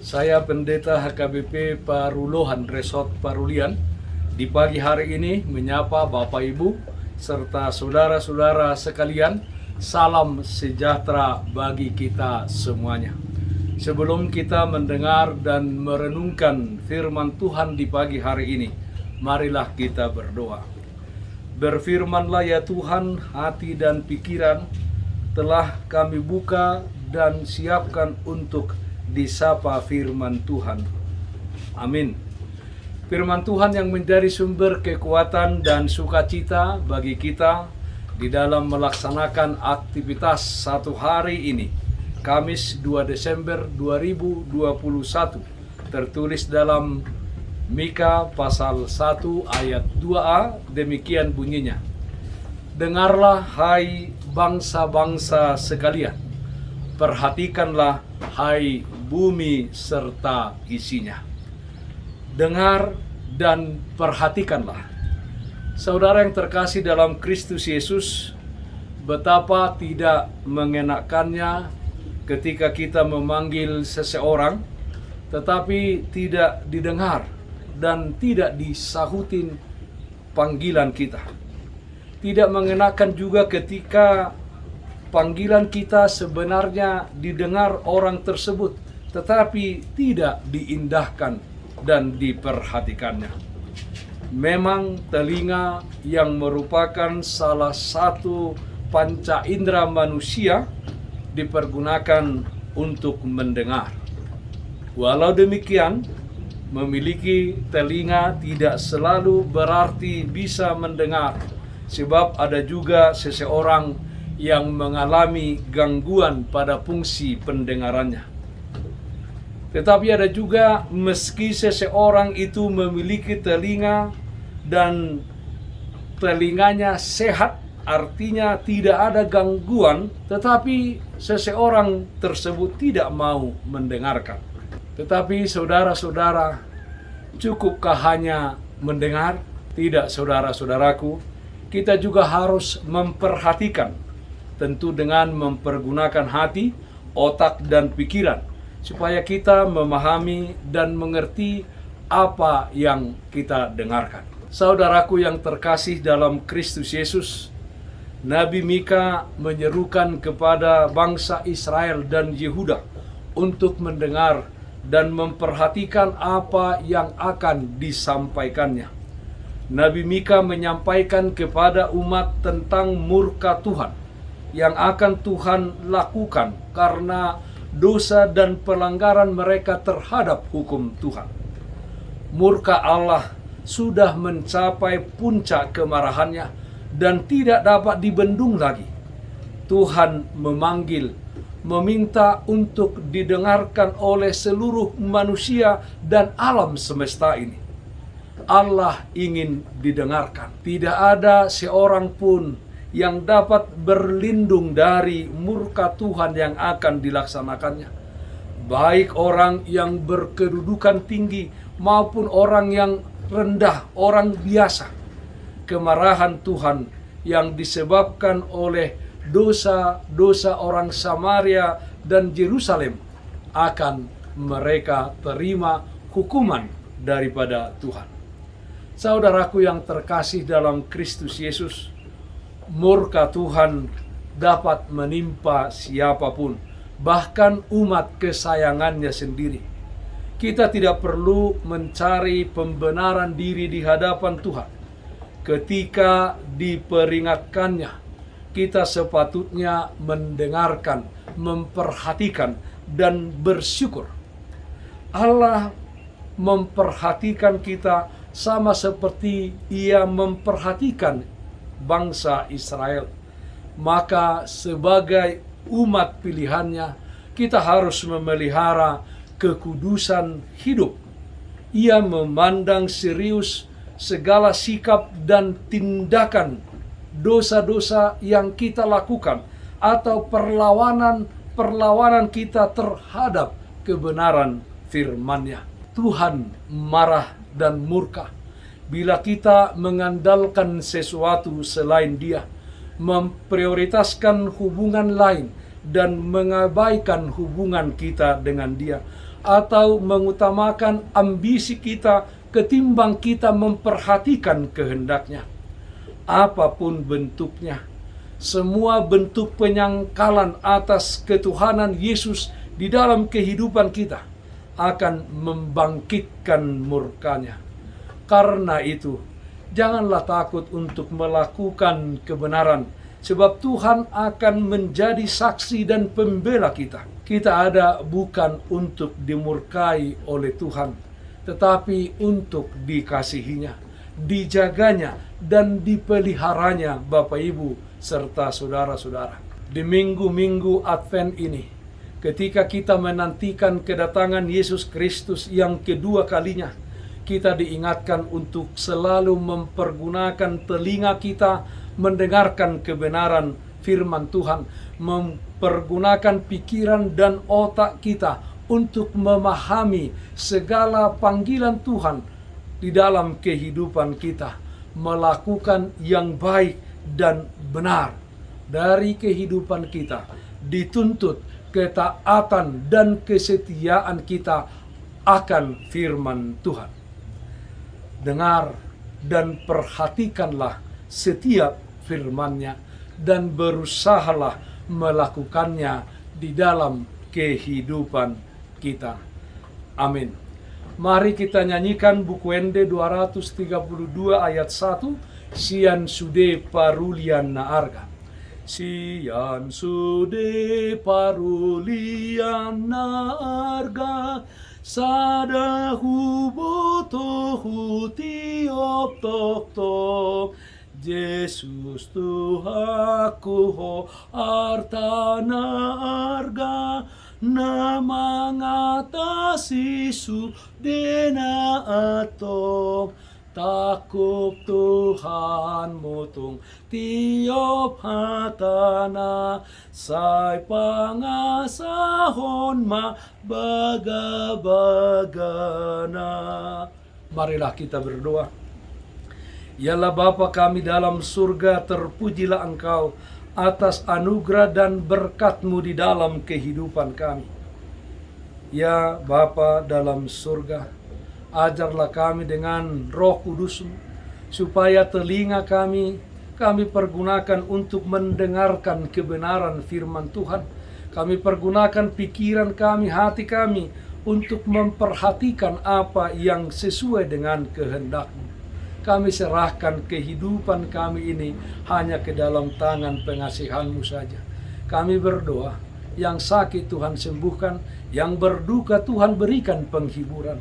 Saya Pendeta HKBP Parulohan Resort Parulian di pagi hari ini menyapa Bapak Ibu serta saudara-saudara sekalian. Salam sejahtera bagi kita semuanya. Sebelum kita mendengar dan merenungkan firman Tuhan di pagi hari ini, marilah kita berdoa. Berfirmanlah ya Tuhan, hati dan pikiran telah kami buka dan siapkan untuk disapa firman Tuhan. Amin. Firman Tuhan yang menjadi sumber kekuatan dan sukacita bagi kita di dalam melaksanakan aktivitas satu hari ini, Kamis 2 Desember 2021, tertulis dalam Mika pasal 1 ayat 2a, demikian bunyinya. Dengarlah hai bangsa-bangsa sekalian, perhatikanlah hai bumi serta isinya. Dengar dan perhatikanlah. Saudara yang terkasih dalam Kristus Yesus, betapa tidak mengenakannya ketika kita memanggil seseorang tetapi tidak didengar dan tidak disahutin panggilan kita. Tidak mengenakan juga ketika panggilan kita sebenarnya didengar orang tersebut, tetapi tidak diindahkan dan diperhatikannya. Memang telinga yang merupakan salah satu panca indera manusia dipergunakan untuk mendengar. Walau demikian, memiliki telinga tidak selalu berarti bisa mendengar, sebab ada juga seseorang yang mengalami gangguan pada fungsi pendengarannya. Tetapi ada juga meski seseorang itu memiliki telinga dan telinganya sehat, artinya tidak ada gangguan, tetapi seseorang tersebut tidak mau mendengarkan. Tetapi saudara-saudara, cukupkah hanya mendengar? Tidak, saudara-saudaraku, kita juga harus memperhatikan, tentu dengan mempergunakan hati, otak, dan pikiran, supaya kita memahami dan mengerti apa yang kita dengarkan. Saudaraku yang terkasih dalam Kristus Yesus, Nabi Mika menyerukan kepada bangsa Israel dan Yehuda untuk mendengar dan memperhatikan apa yang akan disampaikannya. Nabi Mika menyampaikan kepada umat tentang murka Tuhan yang akan Tuhan lakukan karena dosa dan pelanggaran mereka terhadap hukum Tuhan. Murka Allah sudah mencapai puncak kemarahannya dan tidak dapat dibendung lagi. Tuhan meminta untuk didengarkan oleh seluruh manusia dan alam semesta ini. Allah ingin didengarkan. Tidak ada seorang pun yang dapat berlindung dari murka Tuhan yang akan dilaksanakannya. Baik orang yang berkedudukan tinggi maupun orang yang rendah, orang biasa. Kemarahan Tuhan yang disebabkan oleh dosa-dosa orang Samaria dan Yerusalem akan mereka terima hukuman daripada Tuhan. Saudaraku yang terkasih dalam Kristus Yesus, murka Tuhan dapat menimpa siapapun, bahkan umat kesayangannya sendiri. Kita tidak perlu mencari pembenaran diri di hadapan Tuhan. Ketika diperingatkannya, kita sepatutnya mendengarkan, memperhatikan, dan bersyukur. Allah memperhatikan kita sama seperti Ia memperhatikan bangsa Israel. Maka sebagai umat pilihannya, kita harus memelihara kekudusan hidup. Ia memandang serius segala sikap dan tindakan dosa-dosa yang kita lakukan atau perlawanan kita terhadap kebenaran firman-Nya. Tuhan marah dan murka bila kita mengandalkan sesuatu selain Dia, memprioritaskan hubungan lain dan mengabaikan hubungan kita dengan Dia, atau mengutamakan ambisi kita ketimbang kita memperhatikan kehendaknya. Apapun bentuknya, semua bentuk penyangkalan atas ketuhanan Yesus di dalam kehidupan kita akan membangkitkan murkanya. Karena itu, janganlah takut untuk melakukan kebenaran, sebab Tuhan akan menjadi saksi dan pembela kita. Kita ada bukan untuk dimurkai oleh Tuhan, tetapi untuk dikasihinya, dijaganya, dan dipeliharanya Bapak Ibu serta saudara-saudara. Di minggu-minggu Advent ini, ketika kita menantikan kedatangan Yesus Kristus yang kedua kalinya, kita diingatkan untuk selalu mempergunakan telinga kita mendengarkan kebenaran firman Tuhan, mempergunakan pikiran dan otak kita untuk memahami segala panggilan Tuhan di dalam kehidupan kita, melakukan yang baik dan benar. Dari kehidupan kita dituntut ketaatan dan kesetiaan kita akan firman Tuhan. Dengar dan perhatikanlah setiap firman-Nya dan berusahalah melakukannya di dalam kehidupan kita. Amin. Mari kita nyanyikan buku Ende 232 ayat 1, Sian sude parulian na arga. Sian sude parulian na arga, sadahu botohu tiop tok tok. Yesus Tuhaku ho artana arga, na mangatasi su dena ato. Takop Tuhan mutung tiop hatana, say pangasahon ma baga-bagana. Marilah kita berdoa. Yalah Bapa kami dalam surga, terpujilah Engkau atas anugerah dan berkat-Mu di dalam kehidupan kami. Ya Bapa dalam surga, ajarlah kami dengan Roh Kudus-Mu, supaya telinga kami pergunakan untuk mendengarkan kebenaran firman Tuhan. Kami pergunakan pikiran kami, hati kami, untuk memperhatikan apa yang sesuai dengan kehendak-Mu. Kami serahkan kehidupan kami ini hanya ke dalam tangan pengasihan-Mu saja. Kami berdoa, yang sakit Tuhan sembuhkan, yang berduka Tuhan berikan penghiburan.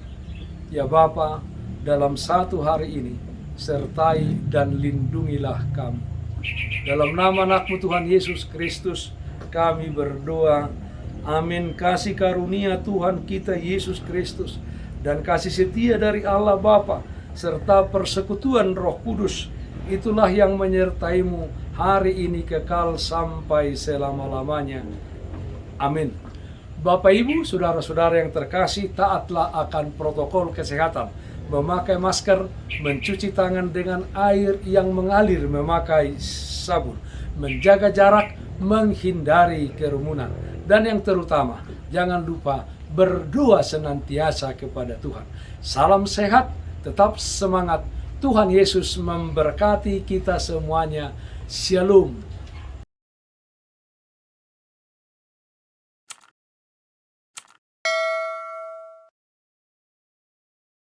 Ya Bapa, dalam satu hari ini, sertai dan lindungilah kami. Dalam nama anak-Mu Tuhan Yesus Kristus, kami berdoa. Amin. Kasih karunia Tuhan kita Yesus Kristus dan kasih setia dari Allah Bapa serta persekutuan Roh Kudus, itulah yang menyertai-Mu hari ini kekal sampai selama-lamanya. Amin. Bapak Ibu, saudara-saudara yang terkasih, taatlah akan protokol kesehatan. Memakai masker, mencuci tangan dengan air yang mengalir, memakai sabun, menjaga jarak, menghindari kerumunan. Dan yang terutama, jangan lupa berdoa senantiasa kepada Tuhan. Salam sehat, tetap semangat. Tuhan Yesus memberkati kita semuanya. Shalom.